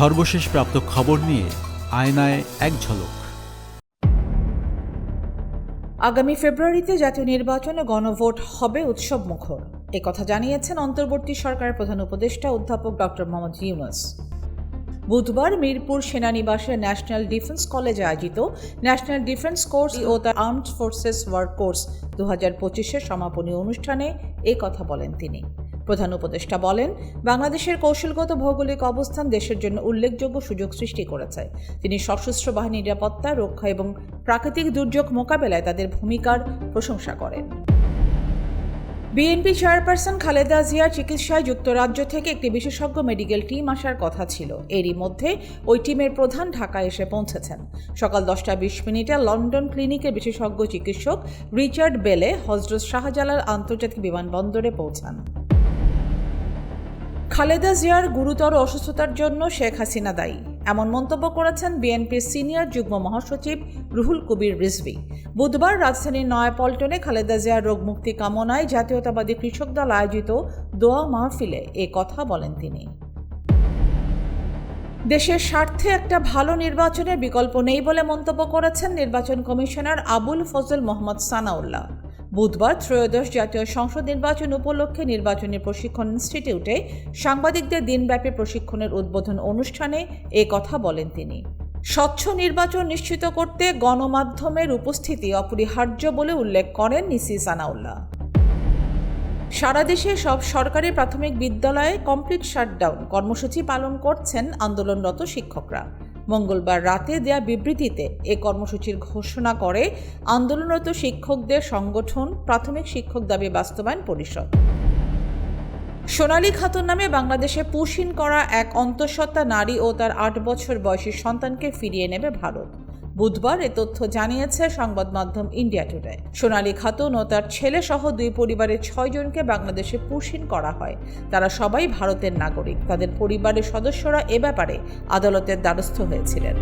সর্বশেষ প্রাপ্ত খবর নিয়ে আয়নায় এক ঝলক। আগামী ফেব্রুয়ারিতে জাতীয় নির্বাচনে গণভোট হবে উৎসব মুখর, একথা জানিয়েছেন অন্তর্বর্তী সরকারের প্রধান উপদেষ্টা অধ্যাপক ডক্টর মোহাম্মদ ইউনূস। বুধবার মিরপুর সেনানিবাসের ন্যাশনাল ডিফেন্স কলেজে আয়োজিত ন্যাশনাল ডিফেন্স কোর্স ও the armed forces war course 2025-এর সমাপনী অনুষ্ঠানে এই কথা বলেন তিনি। প্রধান উপদেষ্টা বলেন, বাংলাদেশের কৌশলগত ভৌগোলিক অবস্থান দেশের জন্য উল্লেখযোগ্য সুযোগ সৃষ্টি করেছে। তিনি সশস্ত্র বাহিনীর নিরাপত্তা, রক্ষা এবং প্রাকৃতিক দুর্যোগ মোকাবেলায় তাদের ভূমিকার প্রশংসা করেন। বিএনপি চেয়ারপারসন খালেদা জিয়ার চিকিৎসায় যুক্তরাজ্য থেকে একটি বিশেষজ্ঞ মেডিকেল টিম আসার কথা ছিল। এরই মধ্যে ওই টিমের প্রধান ঢাকায় এসে পৌঁছেছেন। সকাল 10:20 লন্ডন ক্লিনিকের বিশেষজ্ঞ চিকিৎসক রিচার্ড বেলে হজরত শাহজালাল আন্তর্জাতিক বিমানবন্দরে পৌঁছান। খালেদা জিয়ার গুরুতর অসুস্থতার জন্য শেখ হাসিনা দায়ী, এমন মন্তব্য করেছেন বিএনপির সিনিয়র যুগ্ম মহাসচিব রুহুল কবির রিজভী। বুধবার রাজধানীর নয়াপল্টনে খালেদা জিয়ার রোগমুক্তি কামনায় জাতীয়তাবাদী কৃষক দল আয়োজিত দোয়া মাহফিলে এ কথা বলেন তিনি। দেশের স্বার্থে একটা ভালো নির্বাচনের বিকল্প নেই বলে মন্তব্য করেছেন নির্বাচন কমিশনার আবুল ফজল মোহাম্মদ সানাউল্লাহ। বুধবার ত্রয়োদশ জাতীয় সংসদ নির্বাচন উপলক্ষে নির্বাচনী প্রশিক্ষণ ইনস্টিটিউটে সাংবাদিকদের দিনব্যাপী প্রশিক্ষণের উদ্বোধন অনুষ্ঠানে এ কথা বলেন তিনি। স্বচ্ছ নির্বাচন নিশ্চিত করতে গণমাধ্যমের উপস্থিতি অপরিহার্য বলে উল্লেখ করেন নিসি সানাউল্লাহ। সারা দেশে সব সরকারি প্রাথমিক বিদ্যালয়ে কমপ্লিট শাটডাউন কর্মসূচি পালন করছেন আন্দোলনরত শিক্ষকরা। মঙ্গলবার রাতে দেয়া বিবৃতিতে এ কর্মসূচির ঘোষণা করে আন্দোলনরত শিক্ষকদের সংগঠন প্রাথমিক শিক্ষক দাবি বাস্তবায়ন পরিষদ। সোনালী খাতুন নামে বাংলাদেশে পুশিন করা এক অন্তঃসত্ত্বা নারী ও তার 8 বছর বয়সী সন্তানকে ফিরিয়ে নেবে ভারত। বুধবার এ তথ্য জানিয়েছে সংবাদ মাধ্যম ইন্ডিয়া টুডে। সোনালী খাতুন ও তার ছেলে সহ 2 পরিবারের 6 জনকে বাংলাদেশে পুশিন করা হয়। তারা সবাই ভারতের নাগরিক। তাদের পরিবারের সদস্যরা এ ব্যাপারে আদালতের দ্বারস্থ হয়েছিলেন।